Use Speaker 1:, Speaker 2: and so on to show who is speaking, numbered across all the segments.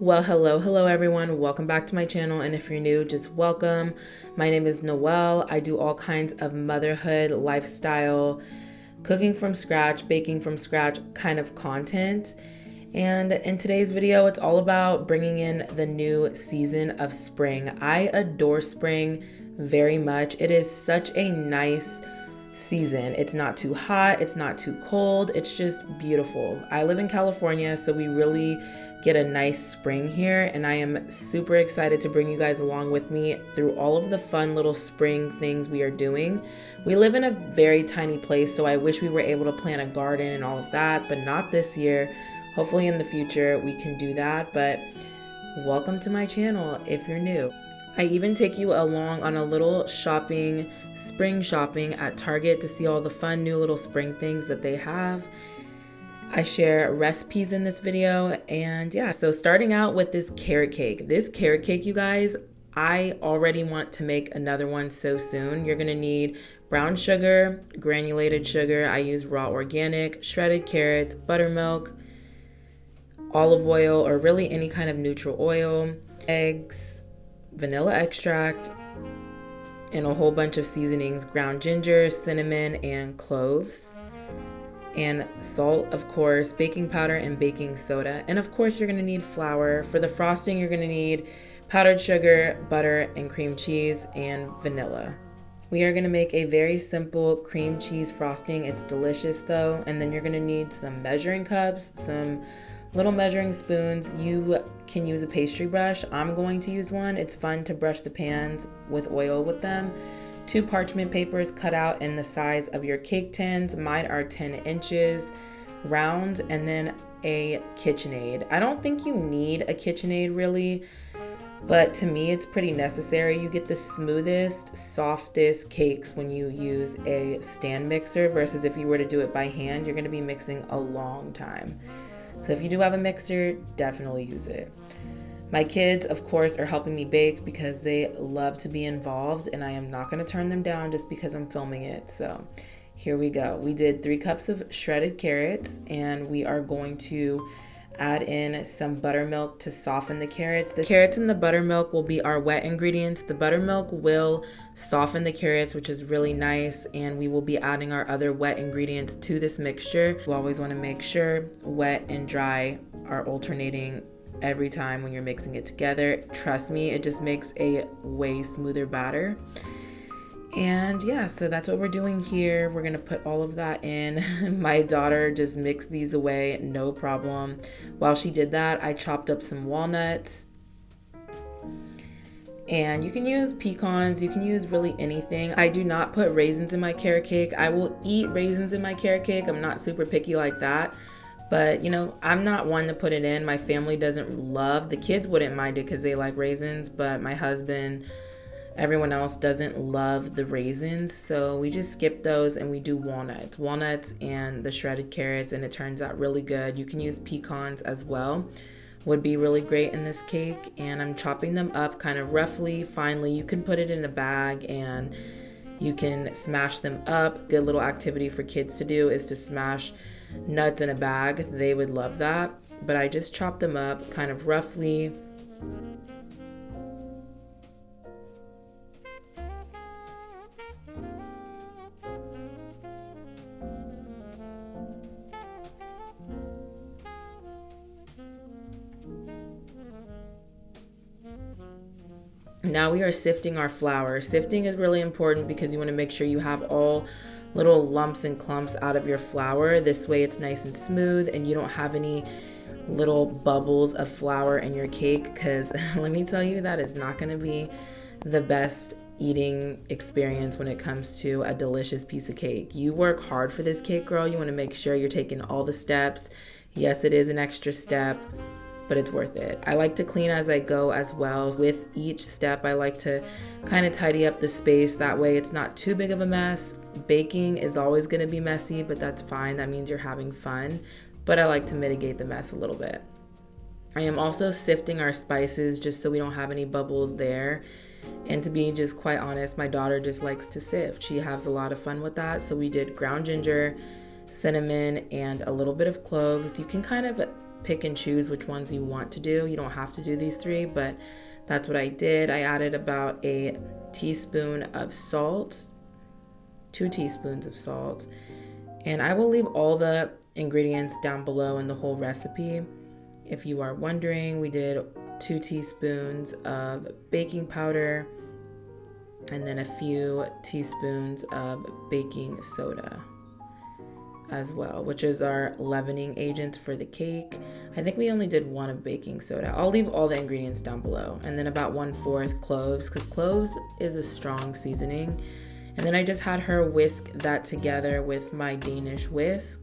Speaker 1: Well, hello everyone. Welcome back to my channel. And if you're new, just welcome. My name is Noelle. I do all kinds of motherhood, lifestyle, cooking from scratch, baking from scratch kind of content. And in today's video, it's all about bringing in the new season of spring. I adore spring very much. It is such a nice season. It's not too hot, it's not too cold, it's just beautiful. I live in California, so we really get a nice spring here, and I am super excited to bring you guys along with me through all of the fun little spring things we are doing. We live in a very tiny place, so I wish we were able to plant a garden and all of that, but not this year. Hopefully in the future we can do that, but welcome to my channel if you're new. I even take you along on a little spring shopping at Target to see all the fun new little spring things that they have. I share recipes in this video, and yeah, so starting out with this carrot cake. This carrot cake, you guys, I already want to make another one so soon. You're gonna need brown sugar, granulated sugar. I use raw organic, shredded carrots, buttermilk, olive oil, or really any kind of neutral oil, eggs, vanilla extract, and a whole bunch of seasonings, ground ginger, cinnamon, and cloves. And salt, of course, baking powder and baking soda. And of course, you're gonna need flour. For the frosting, you're gonna need powdered sugar, butter, and cream cheese, and vanilla. We are gonna make a very simple cream cheese frosting. It's delicious though. And then you're gonna need some measuring cups, some little measuring spoons. You can use a pastry brush. I'm going to use one. It's fun to brush the pans with oil with them. 2 parchment papers cut out in the size of your cake tins. Mine are 10 inches round, and then a KitchenAid. I don't think you need a KitchenAid really, but to me it's pretty necessary. You get the smoothest, softest cakes when you use a stand mixer versus if you were to do it by hand, you're gonna be mixing a long time. So if you do have a mixer, definitely use it. My kids, of course, are helping me bake because they love to be involved, and I am not going to turn them down just because I'm filming it. So here we go. We did 3 cups of shredded carrots, and we are going to add in some buttermilk to soften the carrots. The carrots and the buttermilk will be our wet ingredients. The buttermilk will soften the carrots, which is really nice, and we will be adding our other wet ingredients to this mixture. You always want to make sure wet and dry are alternating every time when you're mixing it together. Trust me, it just makes a way smoother batter. And yeah, so that's what we're doing here. We're gonna put all of that in. My daughter just mixed these away, no problem. While she did that, I chopped up some walnuts. And you can use pecans, you can use really anything. I do not put raisins in my carrot cake. I will eat raisins in my carrot cake. I'm not super picky like that. But, you know, I'm not one to put it in. My family doesn't love, the kids wouldn't mind it because they like raisins, but my husband, everyone else doesn't love the raisins. So we just skip those and we do walnuts and the shredded carrots, and it turns out really good. You can use pecans as well, would be really great in this cake. And I'm chopping them up kind of roughly, finely. You can put it in a bag and you can smash them up. Good little activity for kids to do is to smash nuts in a bag. They would love that. But I just chop them up kind of roughly. Now we are sifting our flour. Sifting is really important because you want to make sure you have all little lumps and clumps out of your flour. This way it's nice and smooth and you don't have any little bubbles of flour in your cake, because let me tell you, that is not going to be the best eating experience when it comes to a delicious piece of cake. You work hard for this cake, girl. You want to make sure you're taking all the steps. Yes, it is an extra step, but it's worth it. I like to clean as I go as well. With each step, I like to kind of tidy up the space. That way it's not too big of a mess. Baking is always gonna be messy, but that's fine. That means you're having fun. But I like to mitigate the mess a little bit. I am also sifting our spices just so we don't have any bubbles there. And to be just quite honest, my daughter just likes to sift. She has a lot of fun with that. So we did ground ginger, cinnamon, and a little bit of cloves. You can kind of pick and choose which ones you want to do. You don't have to do these 3, but that's what I did. I added about a teaspoon of salt, 2 teaspoons of salt, and I will leave all the ingredients down below in the whole recipe. If you are wondering, we did 2 teaspoons of baking powder and then a few teaspoons of baking soda as well, which is our leavening agent for the cake. I think we only did 1 of baking soda. I'll leave all the ingredients down below. And then about 1/4 cloves, because cloves is a strong seasoning. And then I just had her whisk that together with my Danish whisk.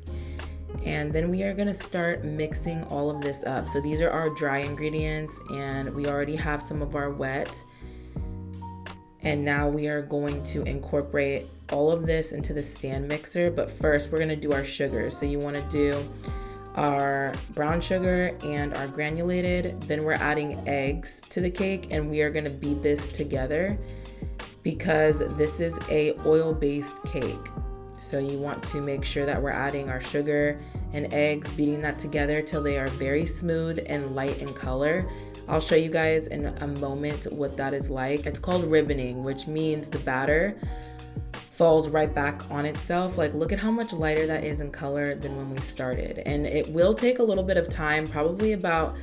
Speaker 1: And then we are gonna start mixing all of this up. So these are our dry ingredients, and we already have some of our wet. And now we are going to incorporate all of this into the stand mixer. But first we're gonna do our sugar. So you wanna do our brown sugar and our granulated. Then we're adding eggs to the cake, and we are gonna beat this together because this is a oil-based cake. So you want to make sure that we're adding our sugar and eggs, beating that together till they are very smooth and light in color. I'll show you guys in a moment what that is like. It's called ribboning, which means the batter falls right back on itself. Like, look at how much lighter that is in color than when we started. And it will take a little bit of time, probably about,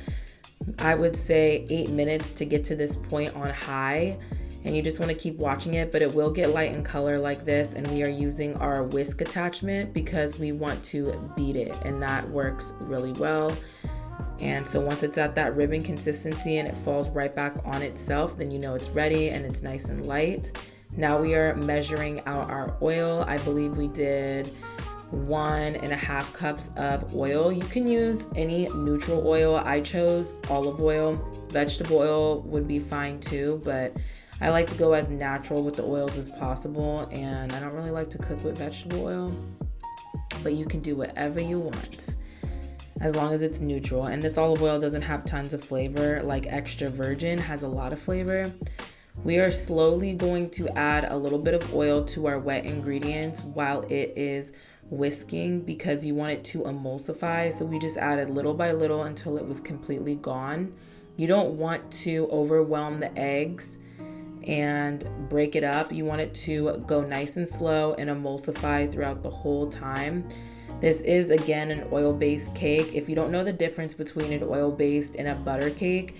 Speaker 1: I would say 8 minutes to get to this point on high. And you just want to keep watching it, but it will get light in color like this. And we are using our whisk attachment because we want to beat it, and that works really well. And so once it's at that ribbon consistency and it falls right back on itself, then you know it's ready and it's nice and light. Now we are measuring out our oil. I believe we did 1.5 cups of oil. You can use any neutral oil. I chose olive oil. Vegetable oil would be fine too, but I like to go as natural with the oils as possible, and I don't really like to cook with vegetable oil, but you can do whatever you want as long as it's neutral. And this olive oil doesn't have tons of flavor, like extra virgin has a lot of flavor. We are slowly going to add a little bit of oil to our wet ingredients while it is whisking because you want it to emulsify. So we just added little by little until it was completely gone. You don't want to overwhelm the eggs and break it up. You want it to go nice and slow and emulsify throughout the whole time. This is, again, an oil-based cake. If you don't know the difference between an oil-based and a butter cake,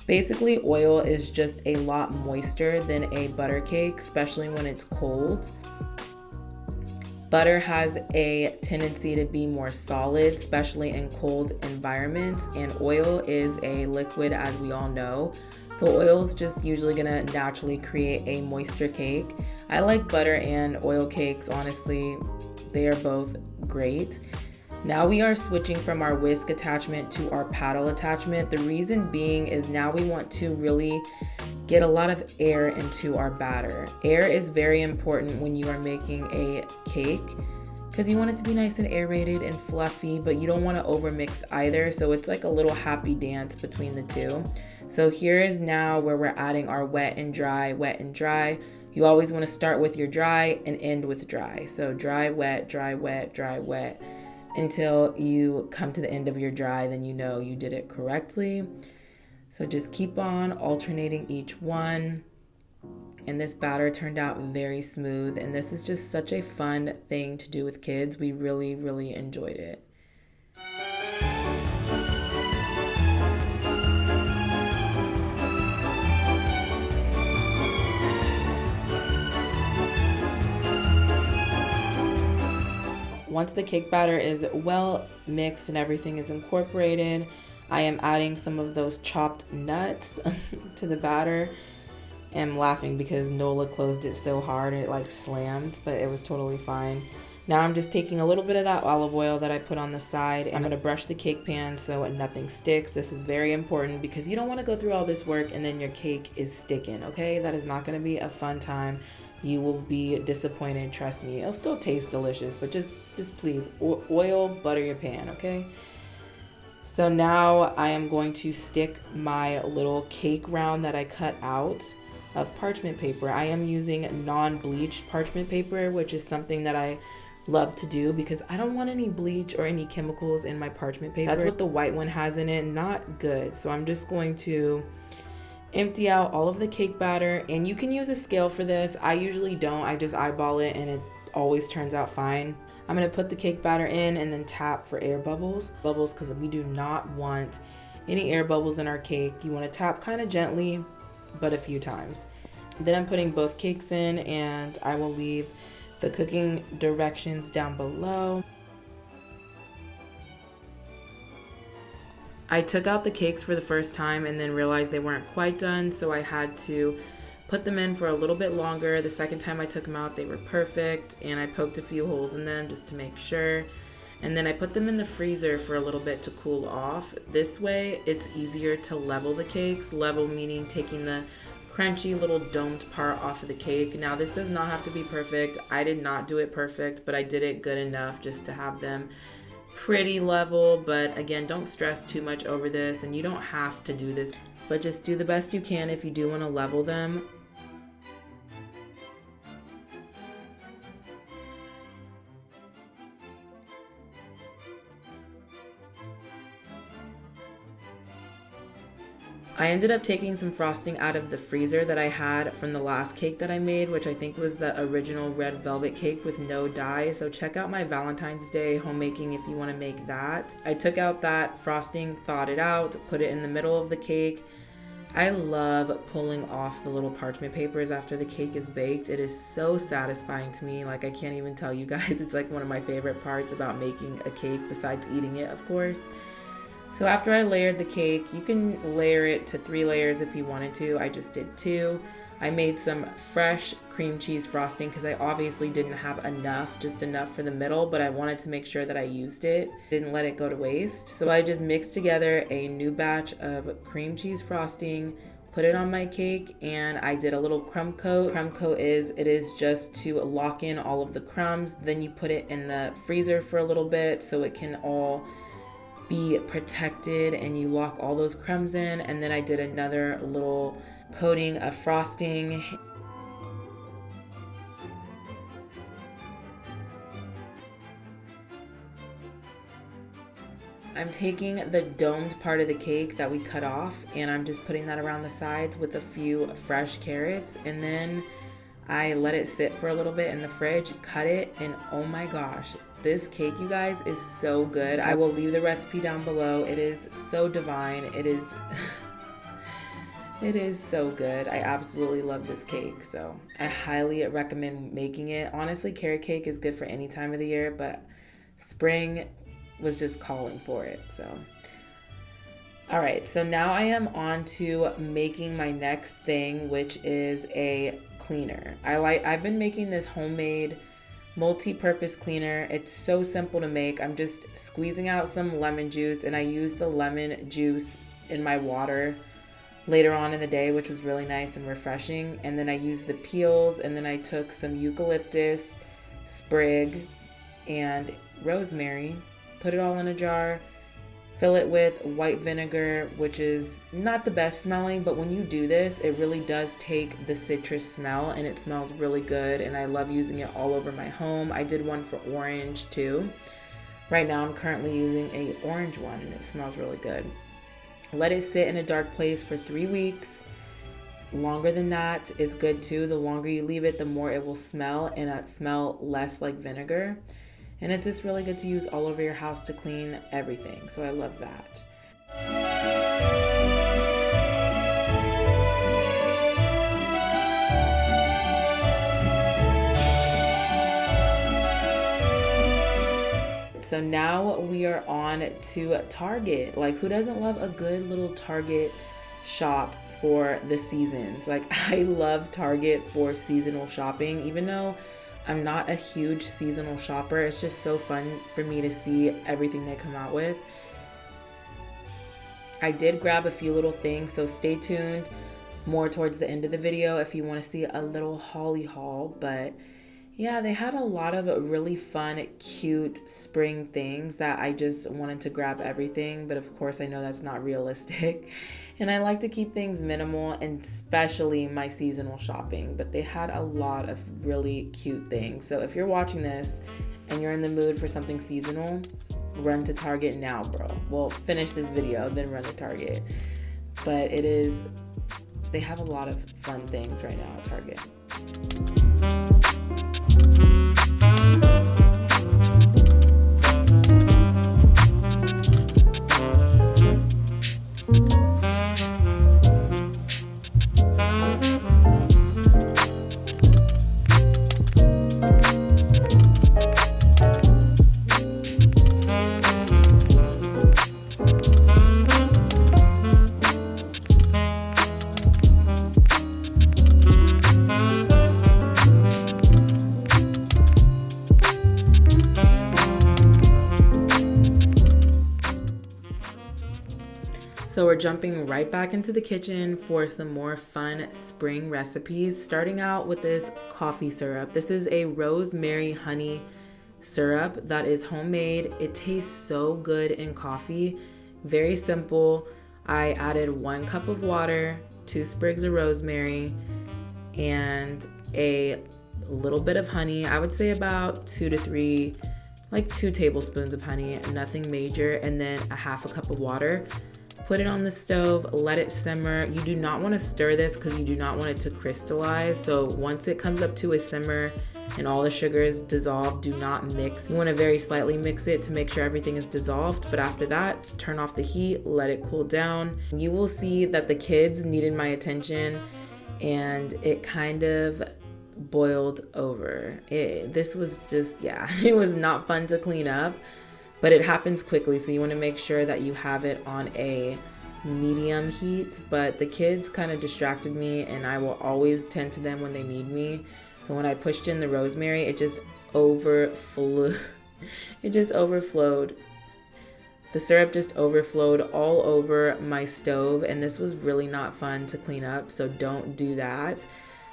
Speaker 1: basically oil is just a lot moister than a butter cake, especially when it's cold. Butter has a tendency to be more solid, especially in cold environments, and oil is a liquid, as we all know. So oil is just usually gonna naturally create a moister cake. I like butter and oil cakes, honestly. They are both great. Now we are switching from our whisk attachment to our paddle attachment. The reason being is now we want to really get a lot of air into our batter. Air is very important when you are making a cake because you want it to be nice and aerated and fluffy, but you don't want to overmix either. So it's like a little happy dance between the two. So here is now where we're adding our wet and dry, wet and dry. You always want to start with your dry and end with dry. So dry, wet, dry, wet, until you come to the end of your dry, then you know you did it correctly. So just keep on alternating each one. And this batter turned out very smooth. And this is just such a fun thing to do with kids. We really, really enjoyed it. Once the cake batter is well mixed and everything is incorporated, I am adding some of those chopped nuts to the batter. I'm laughing because Nola closed it so hard it like slammed, but it was totally fine. Now I'm just taking a little bit of that olive oil that I put on the side. I'm gonna brush the cake pan so nothing sticks. This is very important because you don't wanna go through all this work and then your cake is sticking, okay? That is not gonna be a fun time. You will be disappointed, trust me. It'll still taste delicious, but just please oil, butter your pan, okay? So now I am going to stick my little cake round that I cut out of parchment paper. I am using non-bleached parchment paper, which is something that I love to do because I don't want any bleach or any chemicals in my parchment paper. That's what the white one has in it, not good. So I'm just going to empty out all of the cake batter, and you can use a scale for this. I usually don't, I just eyeball it and it always turns out fine. I'm gonna put the cake batter in and then tap for air bubbles because we do not want any air bubbles in our cake. You want to tap kind of gently, but a few times. Then I'm putting both cakes in, and I will leave the cooking directions down below. I took out the cakes for the first time and then realized they weren't quite done, so I had to put them in for a little bit longer. The second time I took them out, they were perfect, and I poked a few holes in them just to make sure. And then I put them in the freezer for a little bit to cool off. This way, it's easier to level the cakes. Level meaning taking the crunchy little domed part off of the cake. Now, this does not have to be perfect. I did not do it perfect, but I did it good enough just to have them pretty level. But again, don't stress too much over this, and you don't have to do this, but just do the best you can if you do want to level them. I ended up taking some frosting out of the freezer that I had from the last cake that I made, which I think was the original red velvet cake with no dye. So check out my Valentine's Day homemaking if you want to make that. I took out that frosting, thawed it out, put it in the middle of the cake. I love pulling off the little parchment papers after the cake is baked. It is so satisfying to me. Like, I can't even tell you guys. It's like one of my favorite parts about making a cake, besides eating it, of course. So after I layered the cake, you can layer it to 3 layers if you wanted to. I just did 2. I made some fresh cream cheese frosting because I obviously didn't have enough, just enough for the middle, but I wanted to make sure that I used it, didn't let it go to waste. So I just mixed together a new batch of cream cheese frosting, put it on my cake, and I did a little crumb coat. Crumb coat is just to lock in all of the crumbs. Then you put it in the freezer for a little bit so it can all be protected, and you lock all those crumbs in. And then I did another little coating of frosting. I'm taking the domed part of the cake that we cut off, and I'm just putting that around the sides with a few fresh carrots, and then I let it sit for a little bit in the fridge, cut it, and oh my gosh, this cake, you guys, is so good. I will leave the recipe down below. It is so divine. It is it is so good. I absolutely love this cake, so I highly recommend making it. Honestly, carrot cake is good for any time of the year, but spring was just calling for it. So all right, so now I am on to making my next thing, which is a cleaner. I've been making this homemade multi-purpose cleaner. It's so simple to make. I'm just squeezing out some lemon juice, and I use the lemon juice in my water later on in the day, which was really nice and refreshing. And then I used the peels, and then I took some eucalyptus sprig and rosemary, put it all in a jar, fill it with white vinegar, which is not the best smelling, but when you do this, it really does take the citrus smell, and it smells really good, and I love using it all over my home. I did one for orange too. Right now I'm currently using an orange one, and it smells really good. Let it sit in a dark place for 3 weeks. Longer than that is good too. The longer you leave it, the more it will smell, and it smell less like vinegar. And it's just really good to use all over your house to clean everything. So I love that. So now we are on to Target. Like, who doesn't love a good little Target shop for the seasons? Like, I love Target for seasonal shopping, even though I'm not a huge seasonal shopper. It's just so fun for me to see everything they come out with. I did grab a few little things, so stay tuned more towards the end of the video if you want to see a little Holly haul. But yeah, they had a lot of really fun, cute spring things that I just wanted to grab everything. But of course, I know that's not realistic. And I like to keep things minimal, and especially my seasonal shopping. But they had a lot of really cute things. So if you're watching this and you're in the mood for something seasonal, run to Target now, bro. Well, finish this video, then run to Target. But they have a lot of fun things right now at Target. So we're jumping right back into the kitchen for some more fun spring recipes, starting out with this coffee syrup. This is a rosemary honey syrup that is homemade. It tastes so good in coffee. Very simple. I added 1 cup of water, 2 sprigs of rosemary, and a little bit of honey. I would say about 2 to 3, like 2 tablespoons of honey, nothing major, and then a half a cup of water. Put it on the stove, let it simmer. You do not want to stir this because you do not want it to crystallize. So once it comes up to a simmer and all the sugar is dissolved, do not mix. You want to very slightly mix it to make sure everything is dissolved. But after that, turn off the heat, let it cool down. You will see that the kids needed my attention and it kind of boiled over. This was just, yeah, it was not fun to clean up. But it happens quickly, so you want to make sure that you have it on a medium heat. But the kids kind of distracted me, and I will always tend to them when they need me. So when I pushed in the rosemary, it just overflew. It just overflowed. The syrup just overflowed all over my stove, and this was really not fun to clean up, so don't do that.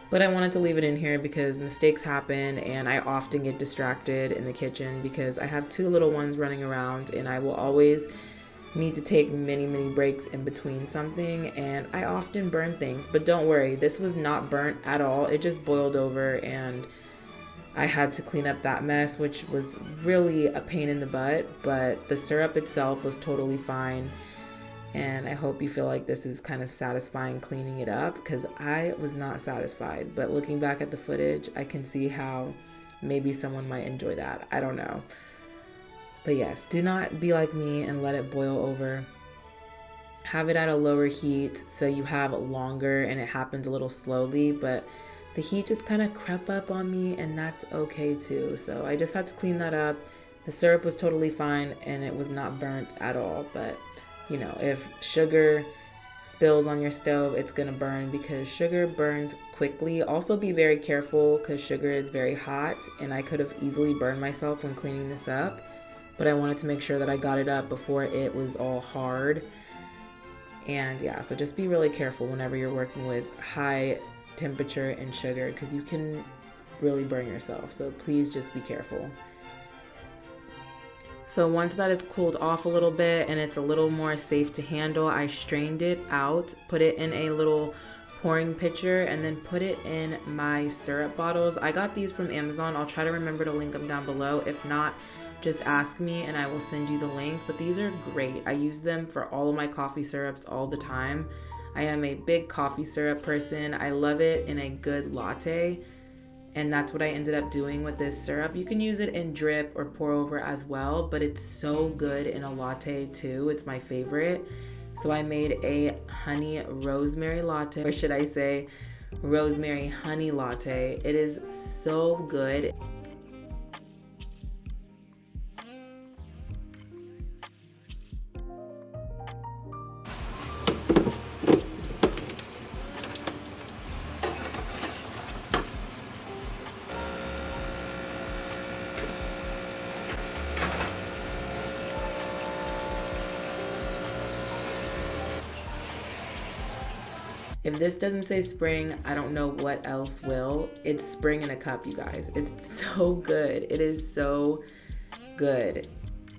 Speaker 1: But I wanted to leave it in here because mistakes happen and I often get distracted in the kitchen because I have 2 little ones running around and I will always need to take many breaks in between something, and I often burn things. But don't worry, this was not burnt at all. It just boiled over and I had to clean up that mess, which was really a pain in the butt, but the syrup itself was totally fine. And I hope you feel like this is kind of satisfying cleaning it up, because I was not satisfied. But looking back at the footage, I can see how maybe someone might enjoy that. I don't know. But yes, do not be like me and let it boil over. Have it at a lower heat so you have longer and it happens a little slowly. But the heat just kind of crept up on me, and that's okay too. So I just had to clean that up. The syrup was totally fine and it was not burnt at all. But you know, if sugar spills on your stove, it's gonna burn because sugar burns quickly. Also be very careful because sugar is very hot, and I could have easily burned myself when cleaning this up, but I wanted to make sure that I got it up before it was all hard. And yeah, so just be really careful whenever you're working with high temperature and sugar because you can really burn yourself. So please just be careful. So once that is cooled off a little bit and it's a little more safe to handle, I strained it out, put it in a little pouring pitcher, and then put it in my syrup bottles. I got these from Amazon. I'll try to remember to link them down below. If not, just ask me and I will send you the link. But these are great. I use them for all of my coffee syrups all the time. I am a big coffee syrup person. I love it in a good latte. And that's what I ended up doing with this syrup. You can use it in drip or pour over as well, but it's so good in a latte too. It's my favorite. So I made a honey rosemary latte, or should I say rosemary honey latte. It is so good. If this doesn't say spring, I don't know what else will. It's spring in a cup, you guys. It's so good. It is so good.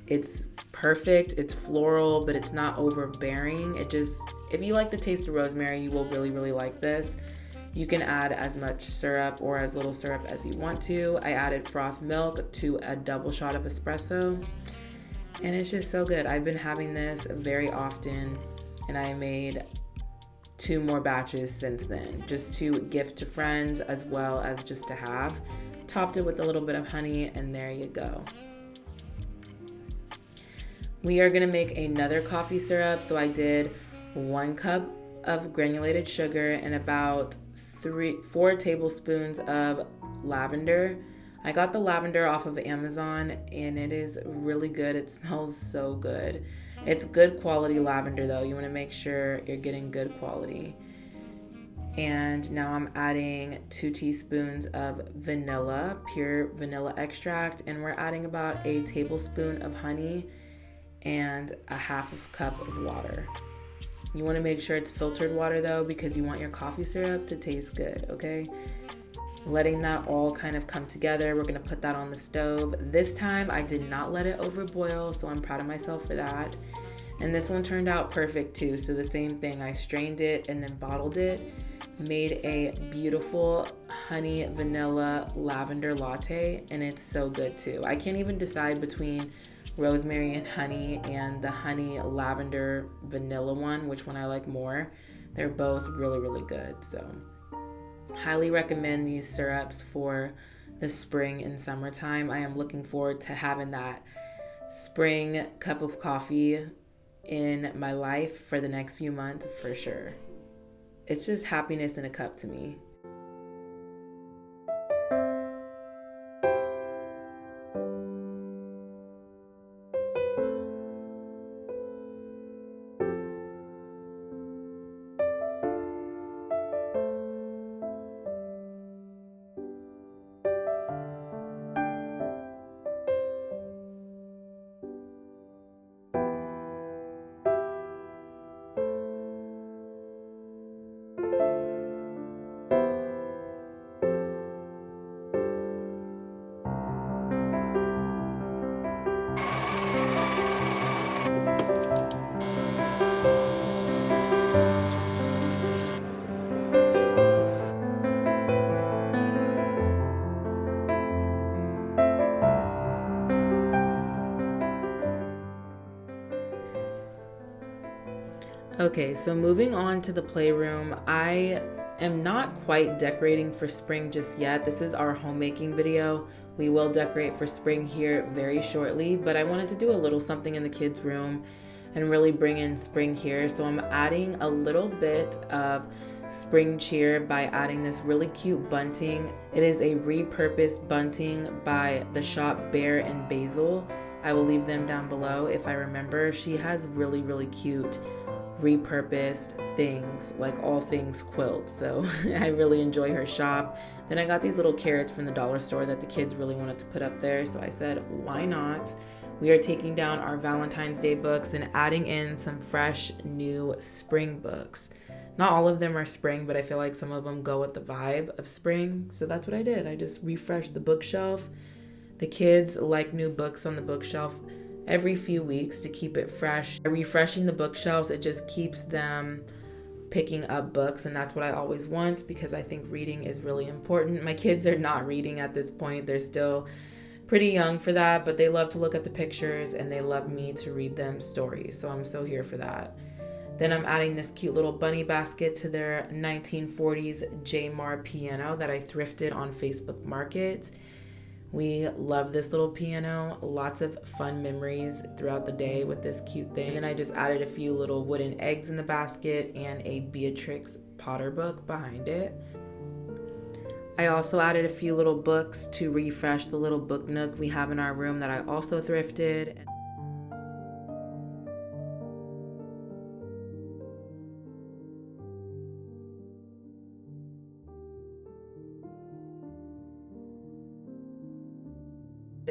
Speaker 1: It's perfect. It's floral, but it's not overbearing. It just, if you like the taste of rosemary, you will really like this. You can add as much syrup or as little syrup as you want to. I added frothed milk to a double shot of espresso, and it's just so good. I've been having this very often, and I made 2 more batches since then, just to gift to friends as well as just to have. Topped it with a little bit of honey, and there you go. We are gonna make another coffee syrup. So I did 1 cup of granulated sugar and about 4 tablespoons of lavender. I got the lavender off of Amazon, and it is really good. It smells so good. It's good quality lavender though. You want to make sure you're getting good quality. And now I'm adding 2 teaspoons of vanilla, pure vanilla extract, and we're adding about a tablespoon of honey and a half of cup of water. You want to make sure it's filtered water though, because you want your coffee syrup to taste good, okay? Letting that all kind of come together. We're gonna put that on the stove. This time I did not let it overboil, so I'm proud of myself for that. And this one turned out perfect too. So the same thing, I strained it and then bottled it. Made a beautiful honey vanilla lavender latte, and it's so good too. I can't even decide between rosemary and honey and the honey lavender vanilla one, which one I like more. They're both really, really good. So highly recommend these syrups for the spring and summertime. I am looking forward to having that spring cup of coffee in my life for the next few months for sure. It's just happiness in a cup to me. Okay, so moving on to the playroom, I am not quite decorating for spring just yet. This is our homemaking video. We will decorate for spring here very shortly, but I wanted to do a little something in the kids' room and really bring in spring here. So I'm adding a little bit of spring cheer by adding this really cute bunting. It is a repurposed bunting by the shop Bear and Basil. I will leave them down below if I remember. She has really, really cute repurposed things, like all things quilt, so I really enjoy her shop. Then I got these little carrots from the dollar store that the kids really wanted to put up there, so I said why not. We are taking down our Valentine's Day books and adding in some fresh new spring books. Not all of them are spring, but I feel like some of them go with the vibe of spring, so that's what I did. I just refreshed the bookshelf. The kids like new books on the bookshelf every few weeks to keep it fresh. By refreshing the bookshelves, it just keeps them picking up books, and that's what I always want because I think reading is really important. My kids are not reading at this point. They're still pretty young for that, but they love to look at the pictures and they love me to read them stories, so I'm so here for that. Then I'm adding this cute little bunny basket to their 1940s Jmar piano that I thrifted on Facebook Market. We love this little piano, lots of fun memories throughout the day with this cute thing. And I just added a few little wooden eggs in the basket and a Beatrix Potter book behind it. I also added a few little books to refresh the little book nook we have in our room that I also thrifted.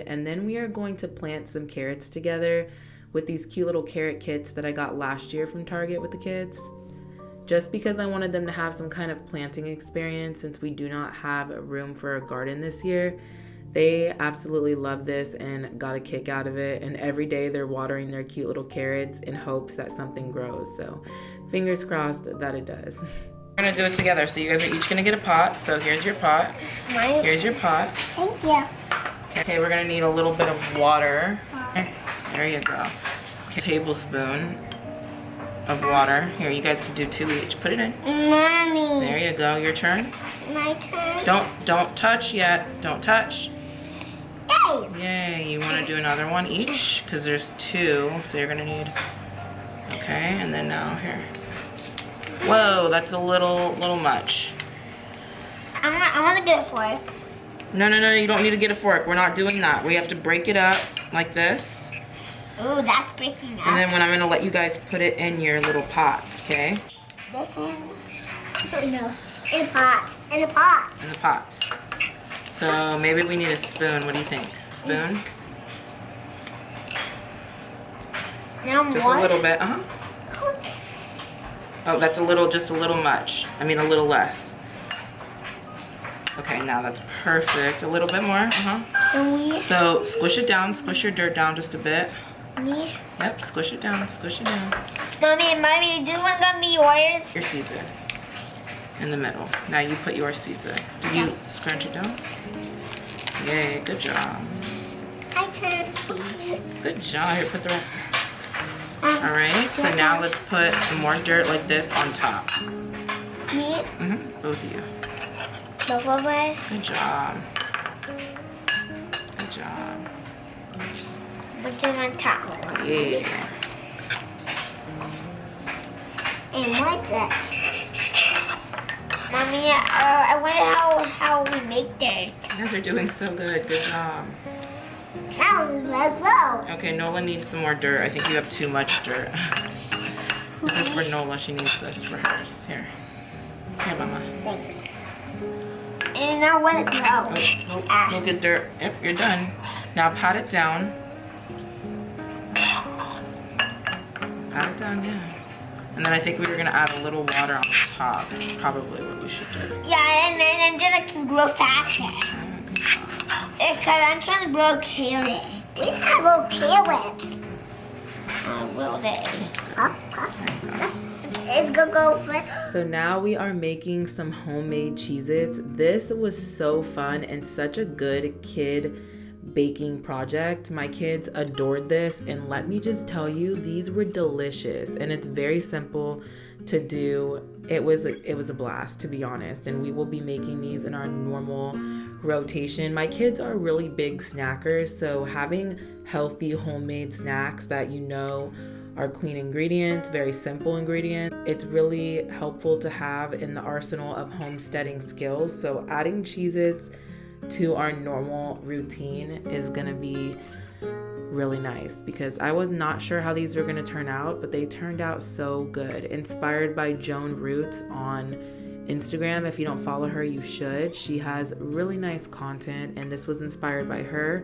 Speaker 1: And then we are going to plant some carrots together with these cute little carrot kits that I got last year from Target with the kids. Just because I wanted them to have some kind of planting experience since we do not have room for a garden this year. They absolutely love this and got a kick out of it. And every day they're watering their cute little carrots in hopes that something grows. So fingers crossed that it does. We're gonna do it together. So you guys are each gonna get a pot. So here's your pot. Here's your pot.
Speaker 2: Thank you.
Speaker 1: Okay, we're gonna need a little bit of water. There you go. Okay, tablespoon of water. Here, you guys can do 2 each. Put it in.
Speaker 2: Mommy.
Speaker 1: There you go. Your turn.
Speaker 2: My turn.
Speaker 1: Don't touch yet. Don't touch.
Speaker 2: Yay.
Speaker 1: Yay. You want to do another one each? Because there's 2, so you're gonna need. Okay, and then now here. Whoa, that's a little much.
Speaker 2: I want to get a fork.
Speaker 1: No, you don't need to get a fork. We're not doing that. We have to break it up like this.
Speaker 2: Ooh, that's breaking up.
Speaker 1: And then when I'm gonna let you guys put it in your little pots, okay?
Speaker 2: This in? No. In pots. In the pots.
Speaker 1: In the pots. So maybe we need a spoon. What do you think? Spoon?
Speaker 2: Now
Speaker 1: Just
Speaker 2: more?
Speaker 1: a little bit. Oh, that's just a little much. I mean, a little less. Okay, now that's perfect. A little bit more.
Speaker 2: And we?
Speaker 1: So squish it down. Squish your dirt down just a bit.
Speaker 2: Me?
Speaker 1: Yep, squish it down. Squish it down.
Speaker 2: Mommy, this one gonna be yours?
Speaker 1: Your seeds in the middle. Now you put your seeds in. Did you scrunch it down? Yay, good job.
Speaker 2: I turn.
Speaker 1: Good job. Here, put the rest in. Alright, so now let's put some more dirt like this on top.
Speaker 2: Me?
Speaker 1: Both of you.
Speaker 2: Both of us?
Speaker 1: Good job. Good job.
Speaker 2: Put it on top.
Speaker 1: Yeah.
Speaker 2: And what's this? Mommy, I wonder how we make dirt.
Speaker 1: You guys are doing so good. Good job.
Speaker 2: Let's go.
Speaker 1: Okay, Nola needs some more dirt. I think you have too much dirt. This is for Nola. She needs this for hers. Here. Here, Mama.
Speaker 2: Thanks. And now let it go.
Speaker 1: Look at dirt. Yep, you're done. Now pat it down. Pat it down, yeah. And then I think we were gonna add a little water on top. That's probably what we should do.
Speaker 2: Yeah, and then it can grow faster.
Speaker 1: Good job.
Speaker 2: Because I'm trying to grow carrots. We can grow carrots. Will they? It's gonna go for.
Speaker 1: So now we are making some homemade Cheez-Its. This was so fun and such a good kid baking project. My kids adored this, and let me just tell you, these were delicious, and it's very simple to do. It was a blast, to be honest, and we will be making these in our normal rotation. My kids are really big snackers, so having healthy homemade snacks that you know are clean ingredients, very simple ingredients, it's really helpful to have in the arsenal of homesteading skills. So adding Cheez-Its to our normal routine is gonna be really nice, because I was not sure how these were gonna turn out, but they turned out so good. Inspired by Joan Roots on Instagram. If you don't follow her, you should. She has really nice content, and this was inspired by her.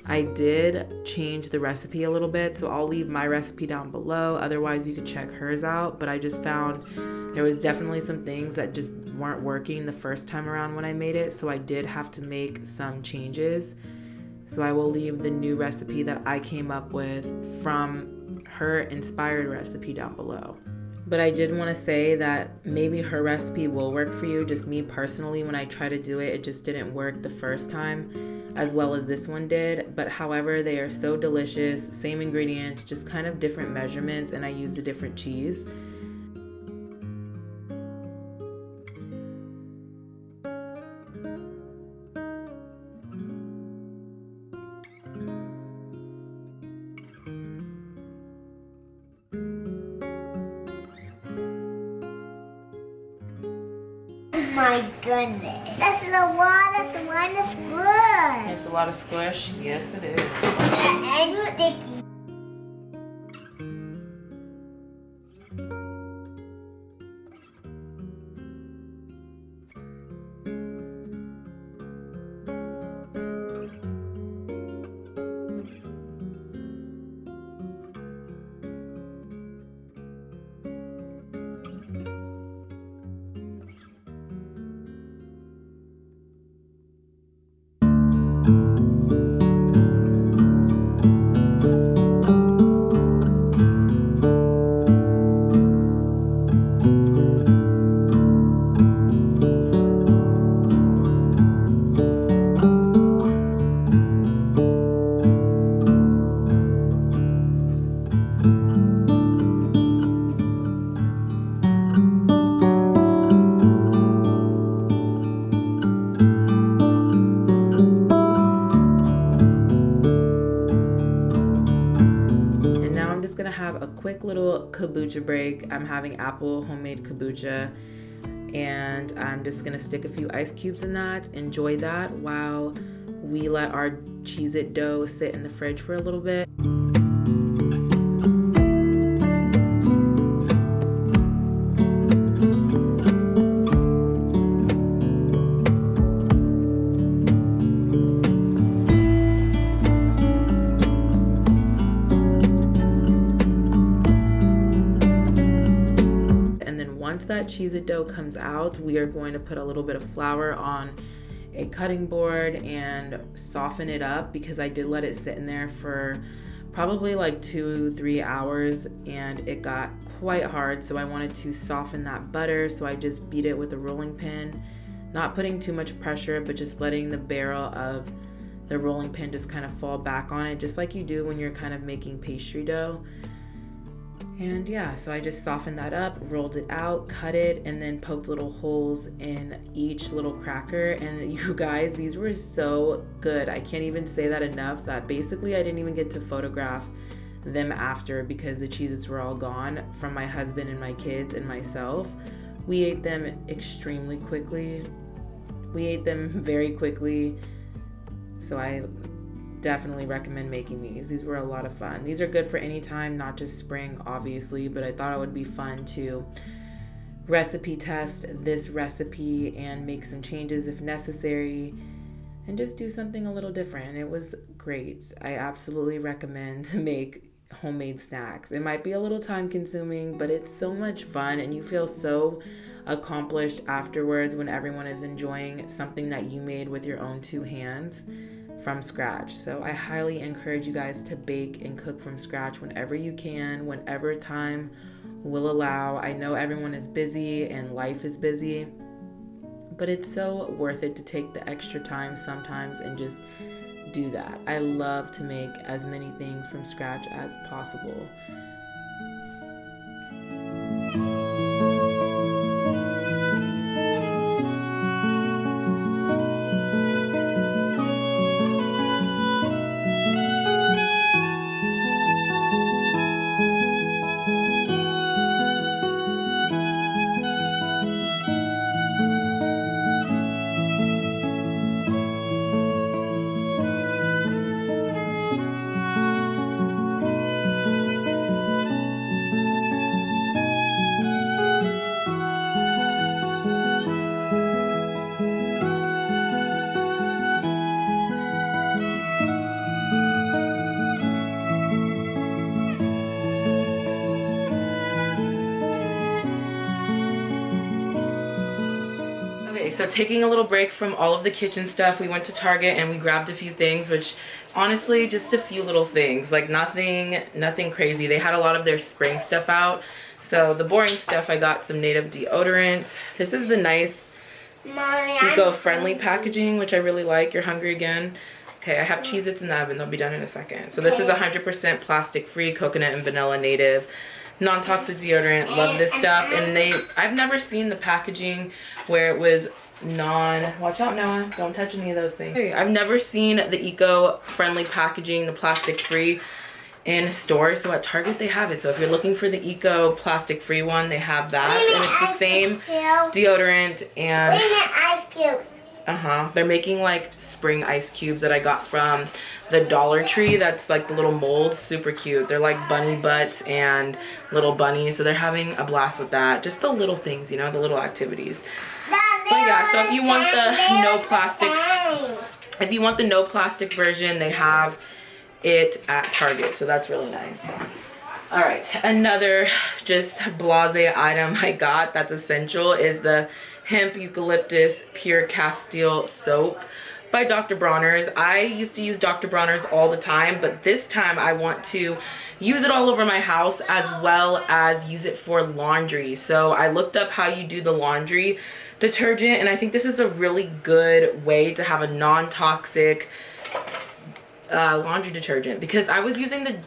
Speaker 1: I did change the recipe a little bit, so I'll leave my recipe down below. Otherwise, you could check hers out. But I just found there was definitely some things that just weren't working the first time around when I made it, so I did have to make some changes. So I will leave the new recipe that I came up with from her inspired recipe down below. But I did want to say that maybe her recipe will work for you. Just me personally, when I tried to do it, it just didn't work the first time as well as this one did. But however, they are so delicious, same ingredients, just kind of different measurements, and I used a different cheese.
Speaker 2: My goodness. That's a lot of squish.
Speaker 1: It's a lot of squish. Yes, it is.
Speaker 2: And sticky.
Speaker 1: quick little kombucha break. I'm having apple homemade kombucha, and I'm just gonna stick a few ice cubes in that, enjoy that while we let our Cheez-It dough sit in the fridge for a little bit. Once that Cheez-It dough comes out, we are going to put a little bit of flour on a cutting board and soften it up, because I did let it sit in there for probably like 2-3 hours and it got quite hard, so I wanted to soften that butter. So I just beat it with a rolling pin, not putting too much pressure, but just letting the barrel of the rolling pin just kind of fall back on it, just like you do when you're kind of making pastry dough. And yeah, so I just softened that up, rolled it out, cut it, and then poked little holes in each little cracker. And you guys, these were so good. I can't even say that enough, that basically I didn't even get to photograph them after, because the Cheez-Its were all gone from my husband and my kids and myself. We ate them extremely quickly. We ate them very quickly. So I definitely recommend making these. These were a lot of fun. These are good for any time, not just spring, obviously, but I thought it would be fun to recipe test this recipe and make some changes if necessary and just do something a little different. It was great. I absolutely recommend to make homemade snacks. It might be a little time consuming, but it's so much fun and you feel so accomplished afterwards when everyone is enjoying something that you made with your own 2 hands from scratch. So I highly encourage you guys to bake and cook from scratch whenever you can, whenever time will allow. I know everyone is busy and life is busy, but it's so worth it to take the extra time sometimes and just do that. I love to make as many things from scratch as possible. So taking a little break from all of the kitchen stuff, we went to Target and we grabbed a few things, which honestly, just a few little things, like nothing crazy. They had a lot of their spring stuff out. So the boring stuff, I got some native deodorant. This is the nice eco-friendly packaging, which I really like. You're hungry again? Okay, I have Cheez-Its in the oven. They'll be done in a second. So this is 100% plastic-free, coconut and vanilla native, non-toxic deodorant. Love this stuff. And I've never seen the packaging where it was watch out, Noah, don't touch any of those things. Hey, I've never seen the eco-friendly packaging, the plastic-free, in stores. So at Target they have it. So if you're looking for the eco plastic-free one, they have that. And it's the same deodorant and
Speaker 2: ice cube.
Speaker 1: They're making like spring ice cubes that I got from the Dollar Tree. That's like the little molds, super cute. They're like bunny butts and little bunnies. So they're having a blast with that. Just the little things, you know, the little activities. But yeah, so if you want the no plastic version, they have it at Target. So that's really nice. All right, another just blase item I got that's essential is the hemp eucalyptus pure castile soap by Dr. Bronner's. I used to use Dr. Bronner's all the time, but this time I want to use it all over my house as well as use it for laundry. So I looked up how you do the laundry detergent, and I think this is a really good way to have a non-toxic laundry detergent, because I was using the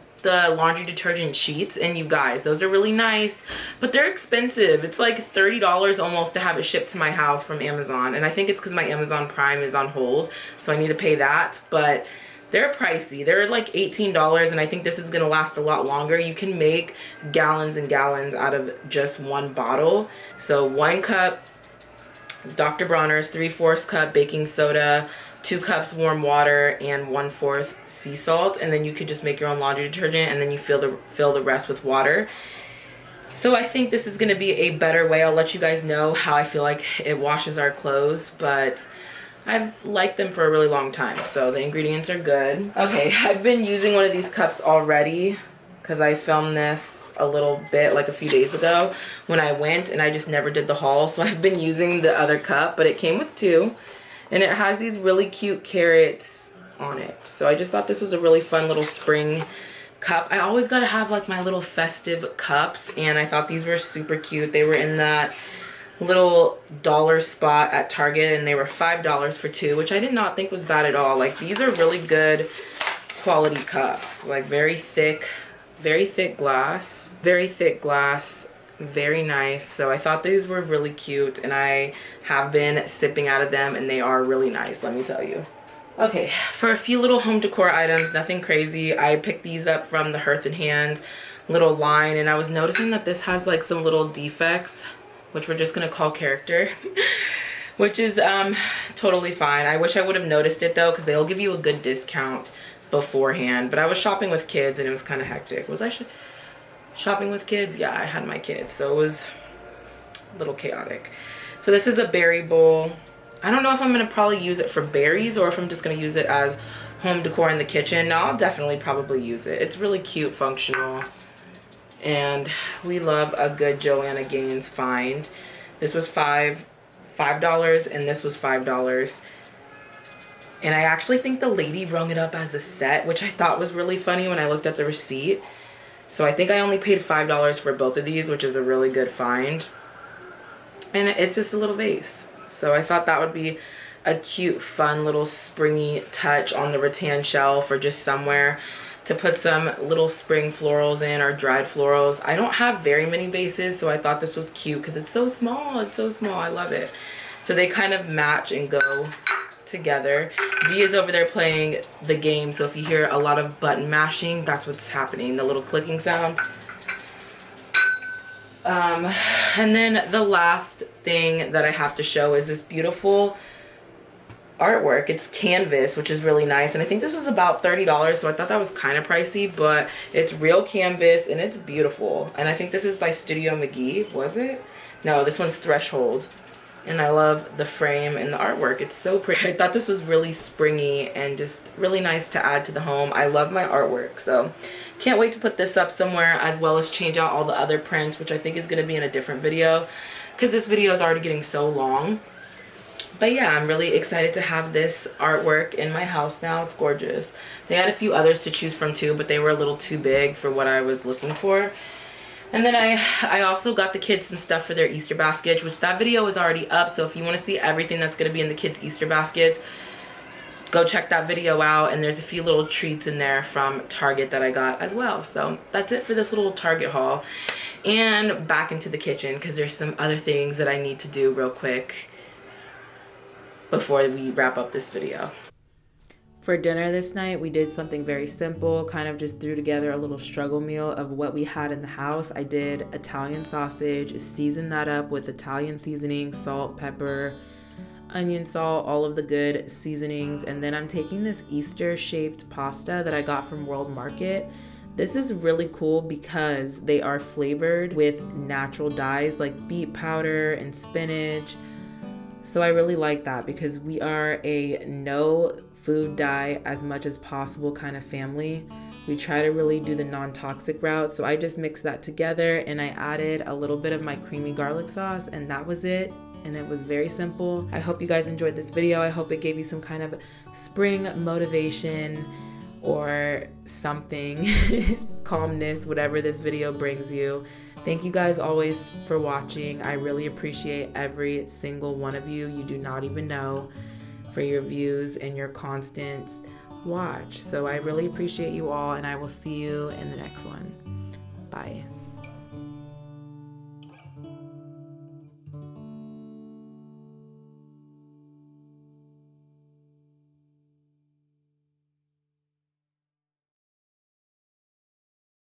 Speaker 1: laundry detergent sheets, and you guys, those are really nice, but they're expensive. It's like $30 almost to have it shipped to my house from Amazon, and I think it's because my Amazon Prime is on hold, so I need to pay that. But They're pricey. They're like $18, and I think this is gonna last a lot longer. You can make gallons and gallons out of just one bottle. So 1 cup Dr. Bronner's, 3/4 cup baking soda, 2 cups warm water, and 1/4 sea salt. And then you could just make your own laundry detergent, and then you fill the rest with water. So I think this is gonna be a better way. I'll let you guys know how I feel like it washes our clothes, but I've liked them for a really long time, so the ingredients are good. Okay, I've been using one of these cups already because I filmed this a little bit, like a few days ago when I went, and I just never did the haul. So I've been using the other cup, but it came with 2, and it has these really cute carrots on it. So I just thought this was a really fun little spring cup. I always gotta have like my little festive cups, and I thought these were super cute. They were in that little dollar spot at Target, and they were $5 for 2, which I did not think was bad at all. Like, these are really good quality cups, like very thick glass, very nice. So I thought these were really cute, and I have been sipping out of them, and they are really nice, let me tell you. Okay, for a few little home decor items, nothing crazy. I picked these up from the Hearth and Hand little line, and I was noticing that this has like some little defects, which we're just gonna call character, which is totally fine. I wish I would have noticed it though, because they'll give you a good discount beforehand. But I was shopping with kids, and it was kind of hectic. Was I shopping with kids? Yeah, I had my kids, so it was a little chaotic. So this is a berry bowl. I don't know if I'm gonna probably use it for berries or if I'm just gonna use it as home decor in the kitchen. No, I'll definitely probably use it. It's really cute, functional, and we love a good Joanna Gaines find. This was $5, and this was $5. And I actually think the lady rung it up as a set, which I thought was really funny when I looked at the receipt. So I think I only paid $5 for both of these, which is a really good find. And it's just a little vase. So I thought that would be a cute, fun little springy touch on the rattan shelf, or just somewhere to put some little spring florals in, or dried florals. I don't have very many vases, so I thought this was cute because it's so small. It's so small. I love it. So they kind of match and go together. Dee is over there playing the game, so if you hear a lot of button mashing, that's what's happening, the little clicking sound. And then the last thing that I have to show is this beautiful artwork. It's canvas, which is really nice, and I think this was about $30, so I thought that was kind of pricey, but it's real canvas and it's beautiful. And I think this is by Studio McGee. Was it? No, this one's Threshold. And I love the frame and the artwork. It's so pretty. I thought this was really springy and just really nice to add to the home. I love my artwork, so can't wait to put this up somewhere, as well as change out all the other prints, which I think is going to be in a different video because this video is already getting so long. But yeah, I'm really excited to have this artwork in my house now. It's gorgeous. They had a few others to choose from too, but they were a little too big for what I was looking for. And then I also got the kids some stuff for their Easter baskets, which that video is already up. So if you want to see everything that's going to be in the kids' Easter baskets, go check that video out. And there's a few little treats in there from Target that I got as well. So that's it for this little Target haul. And back into the kitchen, because there's some other things that I need to do real quick before we wrap up this video. For dinner this night, we did something very simple, kind of just threw together a little struggle meal of what we had in the house. I did Italian sausage, seasoned that up with Italian seasoning, salt, pepper, onion, salt, all of the good seasonings. And then I'm taking this Easter shaped pasta that I got from World Market. This is really cool because they are flavored with natural dyes like beet powder and spinach. So I really like that because we are a no food dye as much as possible kind of family. We try to really do the non-toxic route. So I just mixed that together and I added a little bit of my creamy garlic sauce, and that was it. And it was very simple. I hope you guys enjoyed this video. I hope it gave you some kind of spring motivation or something, calmness, whatever this video brings you. Thank you guys always for watching. I really appreciate every single one of you. You do not even know, for your views and your constant watch. So I really appreciate you all, and I will see you in the next one. Bye.